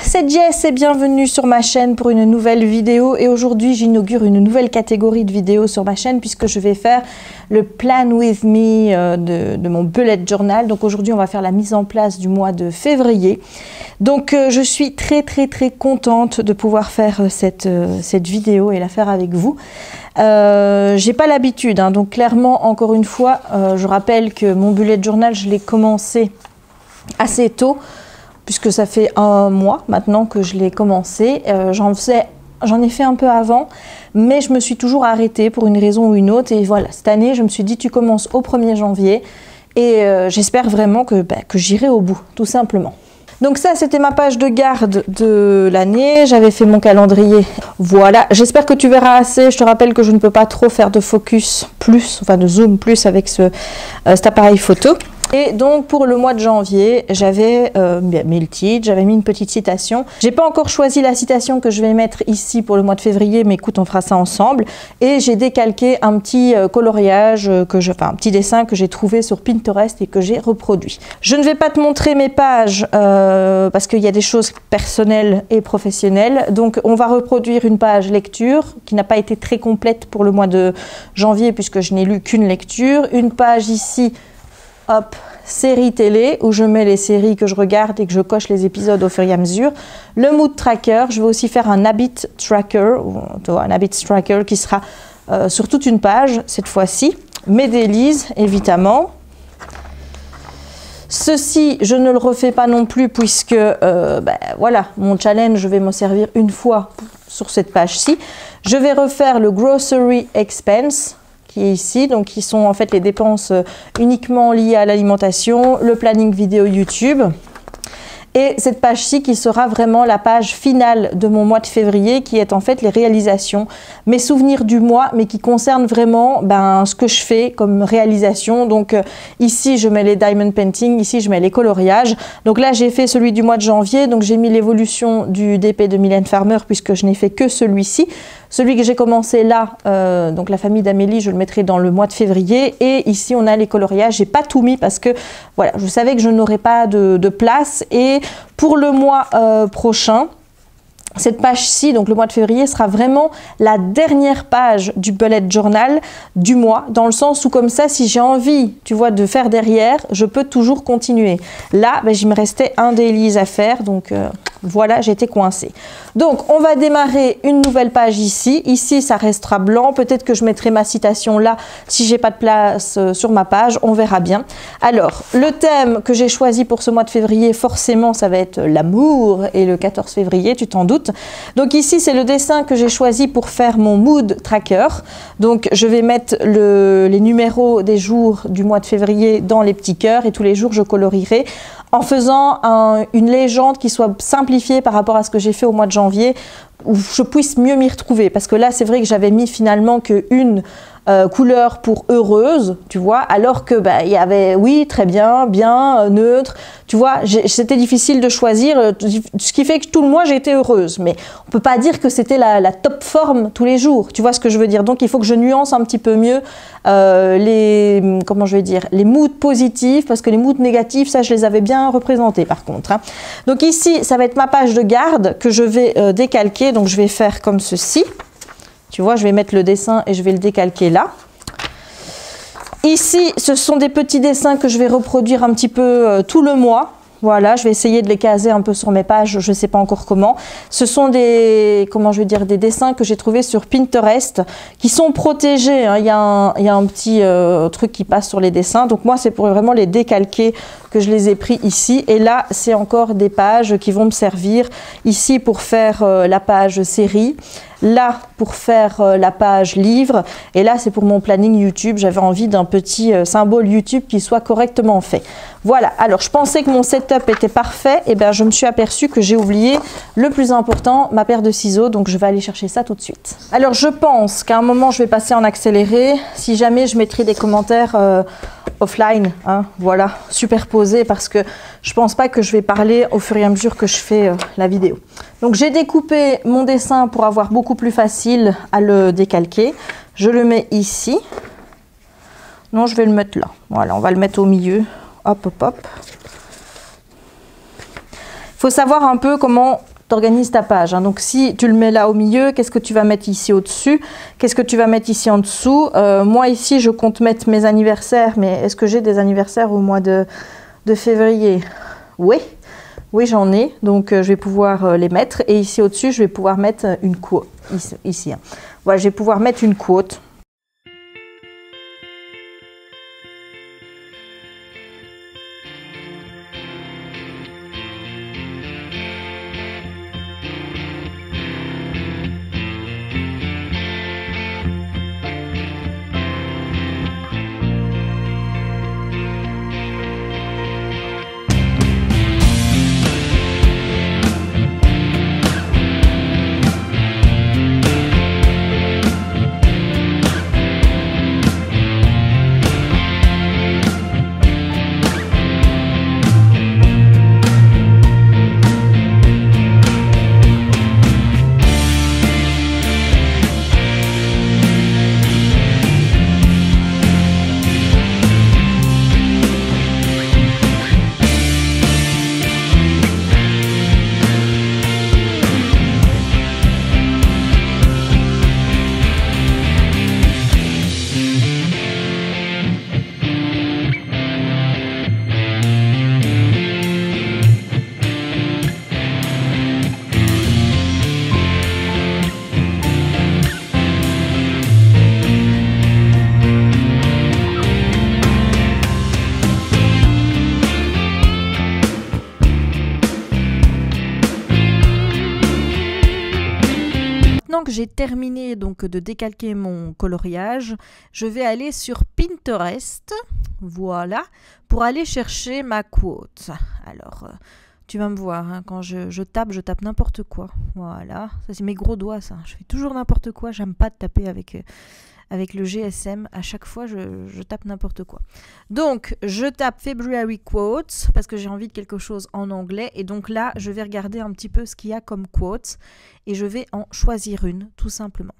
c'est Jess et bienvenue sur ma chaîne pour une nouvelle vidéo. Et aujourd'hui, j'inaugure une nouvelle catégorie de vidéos sur ma chaîne puisque je vais faire le Plan With Me de mon bullet journal. Donc aujourd'hui, on va faire la mise en place du mois de février. Donc je suis très contente de pouvoir faire cette vidéo et la faire avec vous. J'ai pas l'habitude, hein, donc clairement, encore une fois, je rappelle que mon bullet journal, je l'ai commencé assez tôt, puisque ça fait un mois maintenant que je l'ai commencé. J'en ai fait un peu avant, mais je me suis toujours arrêtée pour une raison ou une autre. Et voilà, cette année, je me suis dit, tu commences au 1er janvier et j'espère vraiment que j'irai au bout, tout simplement. Donc ça, c'était ma page de garde de l'année. J'avais fait mon calendrier. Voilà, j'espère que tu verras assez. Je te rappelle que je ne peux pas trop faire de focus plus, enfin de zoom plus avec cet appareil photo. Et donc pour le mois de janvier, j'avais mis le titre, j'avais mis une petite citation. J'ai pas encore choisi la citation que je vais mettre ici pour le mois de février, mais écoute, on fera ça ensemble. Et j'ai décalqué un petit coloriage, un petit dessin que j'ai trouvé sur Pinterest et que j'ai reproduit. Je ne vais pas te montrer mes pages parce qu'il y a des choses personnelles et professionnelles. Donc on va reproduire une page lecture qui n'a pas été très complète pour le mois de janvier puisque je n'ai lu qu'une lecture. Une page ici, hop, série télé, où je mets les séries que je regarde et que je coche les épisodes au fur et à mesure. Le mood tracker, je vais aussi faire un habit tracker, qui sera sur toute une page cette fois-ci. Mes dailies, évidemment. Ceci, je ne le refais pas non plus puisque, voilà, mon challenge, je vais m'en servir une fois sur cette page-ci. Je vais refaire le grocery expense, qui est ici, donc qui sont en fait les dépenses uniquement liées à l'alimentation, le planning vidéo YouTube. Et cette page-ci qui sera vraiment la page finale de mon mois de février, qui est en fait les réalisations, mes souvenirs du mois, mais qui concernent vraiment ce que je fais comme réalisation. Donc ici, je mets les diamond painting, ici, je mets les coloriages. Donc là, j'ai fait celui du mois de janvier, donc j'ai mis l'évolution du DP de Mylène Farmer, puisque je n'ai fait que celui-ci. Celui que j'ai commencé là, donc la famille d'Amélie, je le mettrai dans le mois de février. Et ici, on a les coloriages. J'ai pas tout mis parce que voilà, je savais que je n'aurais pas de place. Et pour le mois prochain, cette page-ci, donc le mois de février, sera vraiment la dernière page du bullet journal du mois, dans le sens où comme ça, si j'ai envie, tu vois, de faire derrière, je peux toujours continuer. Là, il me restait un dailies à faire, donc voilà, j'étais coincée. Donc, on va démarrer une nouvelle page ici. Ici, ça restera blanc. Peut-être que je mettrai ma citation là, si j'ai pas de place sur ma page, on verra bien. Alors, le thème que j'ai choisi pour ce mois de février, forcément, ça va être l'amour, et le 14 février, tu t'en doutes. Donc ici, c'est le dessin que j'ai choisi pour faire mon mood tracker. Donc, je vais mettre les numéros des jours du mois de février dans les petits cœurs et tous les jours, je colorierai en faisant une légende qui soit simplifiée par rapport à ce que j'ai fait au mois de janvier, où je puisse mieux m'y retrouver. Parce que là, c'est vrai que j'avais mis finalement qu'une couleur pour heureuse, tu vois, alors que il y avait, oui, très bien, bien, neutre, tu vois, c'était difficile de choisir, ce qui fait que tout le mois, j'ai été heureuse. Mais on peut pas dire que c'était la top forme tous les jours, tu vois ce que je veux dire. Donc, il faut que je nuance un petit peu mieux les moods positifs, parce que les moods négatifs, ça, je les avais bien représentés par contre. Hein. Donc ici, ça va être ma page de garde que je vais décalquer. Donc, je vais faire comme ceci. Tu vois, je vais mettre le dessin et je vais le décalquer là. Ici, ce sont des petits dessins que je vais reproduire un petit peu tout le mois. Voilà, je vais essayer de les caser un peu sur mes pages, je ne sais pas encore comment. Ce sont des dessins que j'ai trouvés sur Pinterest, qui sont protégés. Hein. Il y a un petit truc qui passe sur les dessins. Donc moi, c'est pour vraiment les décalquer que je les ai pris ici. Et là, c'est encore des pages qui vont me servir. Ici, pour faire la page série. Là, pour faire la page livre. Et là, c'est pour mon planning YouTube. J'avais envie d'un petit symbole YouTube qui soit correctement fait. Voilà. Alors, je pensais que mon setup était parfait. Et bien, je me suis aperçue que j'ai oublié le plus important, ma paire de ciseaux. Donc, je vais aller chercher ça tout de suite. Alors, je pense qu'à un moment, je vais passer en accéléré. Si jamais, je mettrai des commentaires offline. Hein, voilà, superposés, parce que je pense pas que je vais parler au fur et à mesure que je fais la vidéo. Donc, j'ai découpé mon dessin pour avoir beaucoup plus facile à le décalquer. Je le mets ici. Non, je vais le mettre là. Voilà, on va le mettre au milieu. Hop, hop, hop. faut savoir un peu comment tu organises ta page. Hein. Donc si tu le mets là au milieu, qu'est-ce que tu vas mettre ici au-dessus? Qu'est-ce que tu vas mettre ici en dessous? Moi ici, je compte mettre mes anniversaires, mais est-ce que j'ai des anniversaires au mois de février? Oui. Oui, j'en ai, donc je vais pouvoir les mettre. Et ici au-dessus, je vais pouvoir mettre une quote. Ici, hein. Voilà, je vais pouvoir mettre une quote. Maintenant que j'ai terminé donc de décalquer mon coloriage, je vais aller sur Pinterest, voilà, pour aller chercher ma quote. Alors, tu vas me voir, hein, quand je tape n'importe quoi. Voilà, ça c'est mes gros doigts ça. Je fais toujours n'importe quoi, j'aime pas de taper avec le GSM. À chaque fois, je tape n'importe quoi. Donc, je tape February Quotes parce que j'ai envie de quelque chose en anglais. Et donc là, je vais regarder un petit peu ce qu'il y a comme quotes et je vais en choisir une, tout simplement.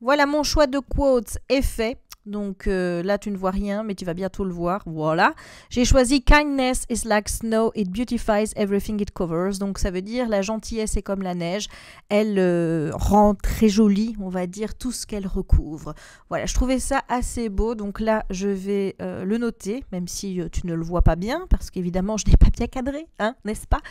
Voilà, mon choix de quotes est fait. Donc là, tu ne vois rien, mais tu vas bientôt le voir. Voilà. J'ai choisi Kindness is like snow, it beautifies everything it covers. Donc ça veut dire la gentillesse est comme la neige. Elle rend très joli, on va dire, tout ce qu'elle recouvre. Voilà, je trouvais ça assez beau. Donc là, je vais le noter, même si tu ne le vois pas bien, parce qu'évidemment, je n'ai pas bien cadré, hein, n'est-ce pas?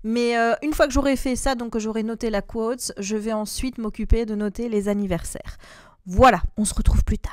Mais une fois que j'aurai fait ça, donc que j'aurai noté la quote, je vais ensuite m'occuper de noter les anniversaires. Voilà, on se retrouve plus tard.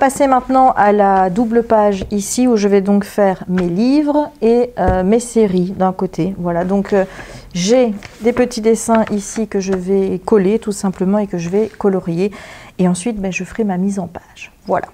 passer maintenant à la double page ici où je vais donc faire mes livres et mes séries d'un côté. Voilà, donc j'ai des petits dessins ici que je vais coller tout simplement et que je vais colorier. Et ensuite, ben, je ferai ma mise en page. Voilà.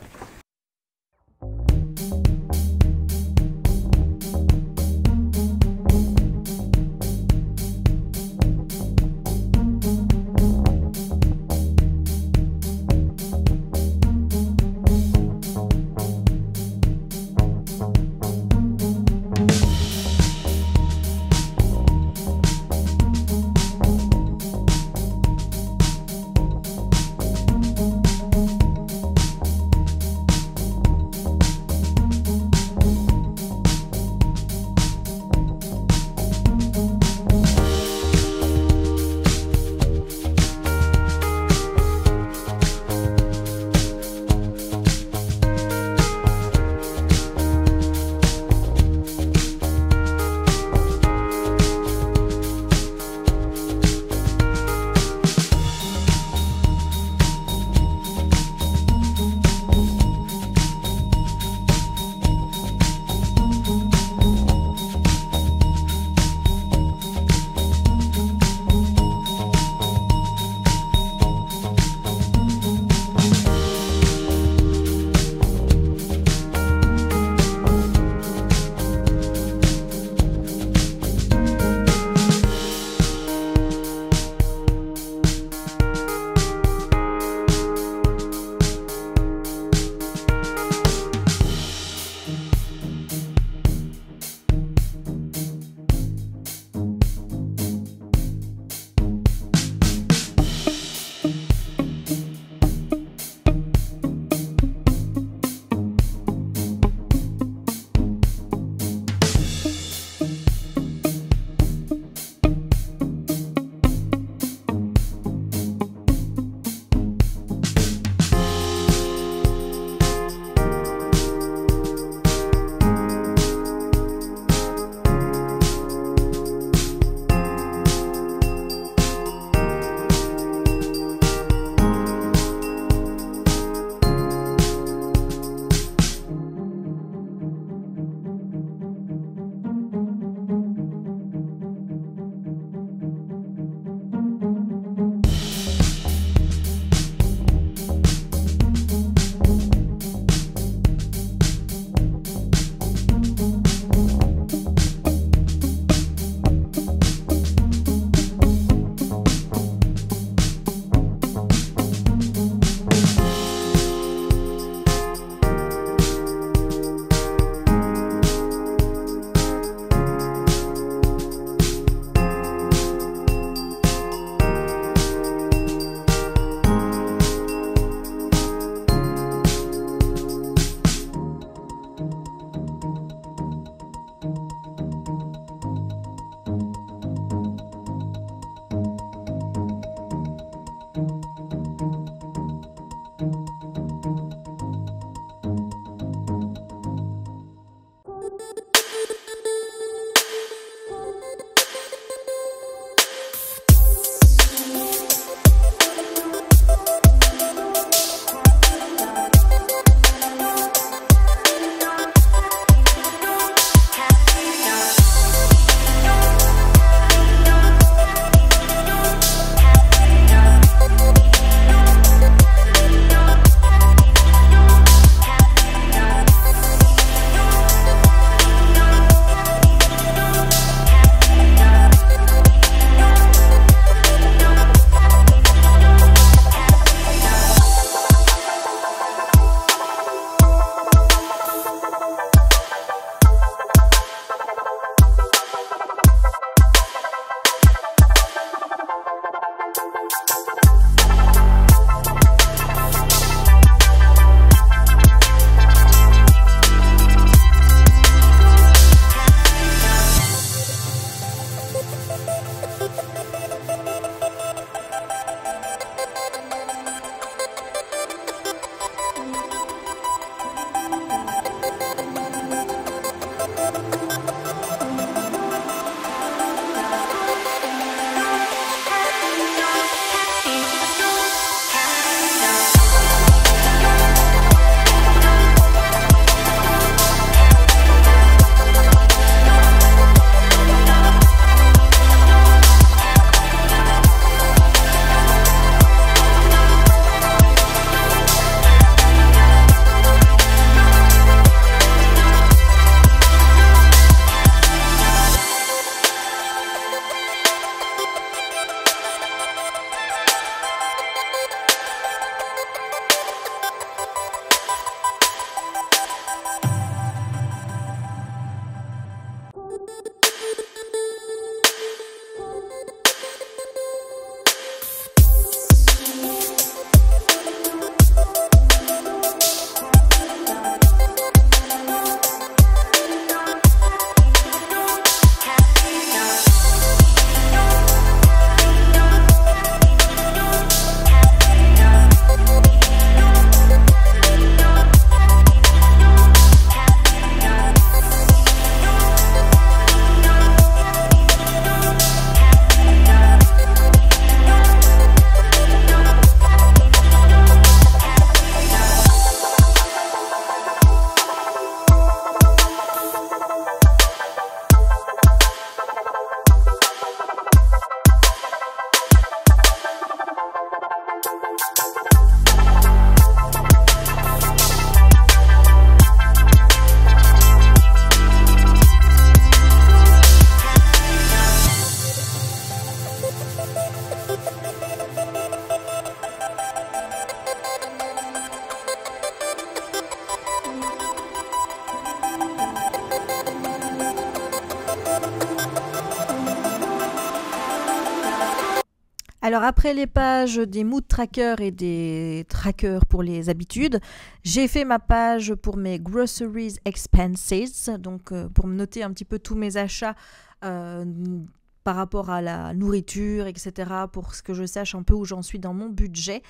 Alors après les pages des mood trackers et des trackers pour les habitudes, j'ai fait ma page pour mes groceries expenses, donc pour me noter un petit peu tous mes achats par rapport à la nourriture, etc., pour que je sache un peu où j'en suis dans mon budget.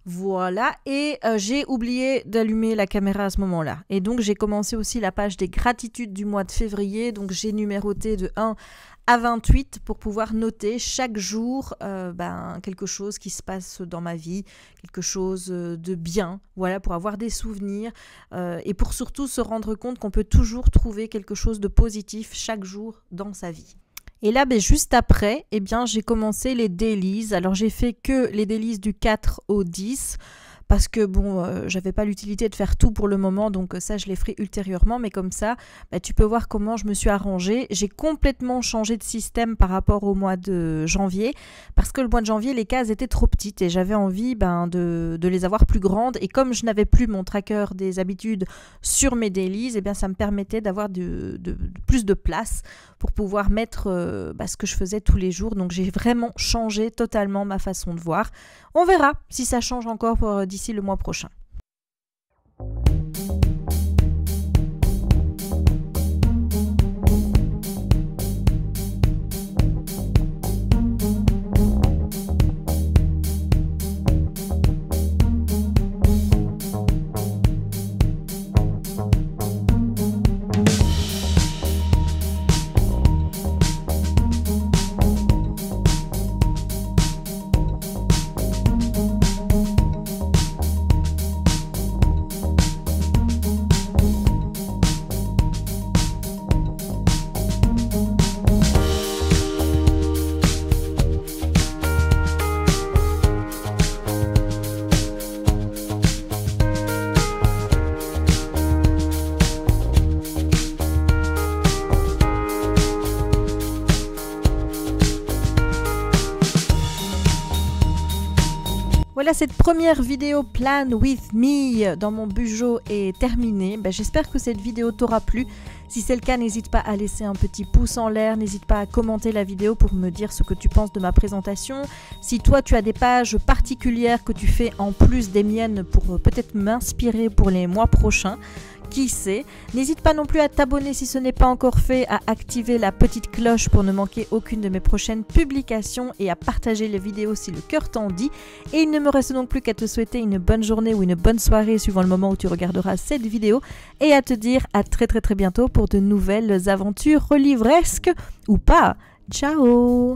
Voilà, et j'ai oublié d'allumer la caméra à ce moment-là. Et donc j'ai commencé aussi la page des gratitudes du mois de février, donc j'ai numéroté de 1 à 28 pour pouvoir noter chaque jour quelque chose qui se passe dans ma vie, quelque chose de bien, voilà, pour avoir des souvenirs et pour surtout se rendre compte qu'on peut toujours trouver quelque chose de positif chaque jour dans sa vie. Et là, juste après, j'ai commencé les dailies. Alors, j'ai fait que les dailies du 4 au 10 parce que j'avais pas l'utilité de faire tout pour le moment, donc ça je les ferai ultérieurement, mais comme ça tu peux voir comment je me suis arrangée. J'ai complètement changé de système par rapport au mois de janvier, parce que le mois de janvier les cases étaient trop petites et j'avais envie de les avoir plus grandes, et comme je n'avais plus mon tracker des habitudes sur mes dailies, ça me permettait d'avoir plus de place pour pouvoir mettre ce que je faisais tous les jours. Donc j'ai vraiment changé totalement ma façon de voir. On verra si ça change encore d'ici le mois prochain. Voilà, cette première vidéo Plan with me dans mon bujo est terminée. J'espère que cette vidéo t'aura plu. Si c'est le cas, n'hésite pas à laisser un petit pouce en l'air, n'hésite pas à commenter la vidéo pour me dire ce que tu penses de ma présentation. Si toi tu as des pages particulières que tu fais en plus des miennes pour peut-être m'inspirer pour les mois prochains, qui sait. N'hésite pas non plus à t'abonner si ce n'est pas encore fait, à activer la petite cloche pour ne manquer aucune de mes prochaines publications et à partager les vidéos si le cœur t'en dit. Et il ne me reste donc plus qu'à te souhaiter une bonne journée ou une bonne soirée suivant le moment où tu regarderas cette vidéo, et à te dire à très bientôt pour de nouvelles aventures livresques ou pas. Ciao!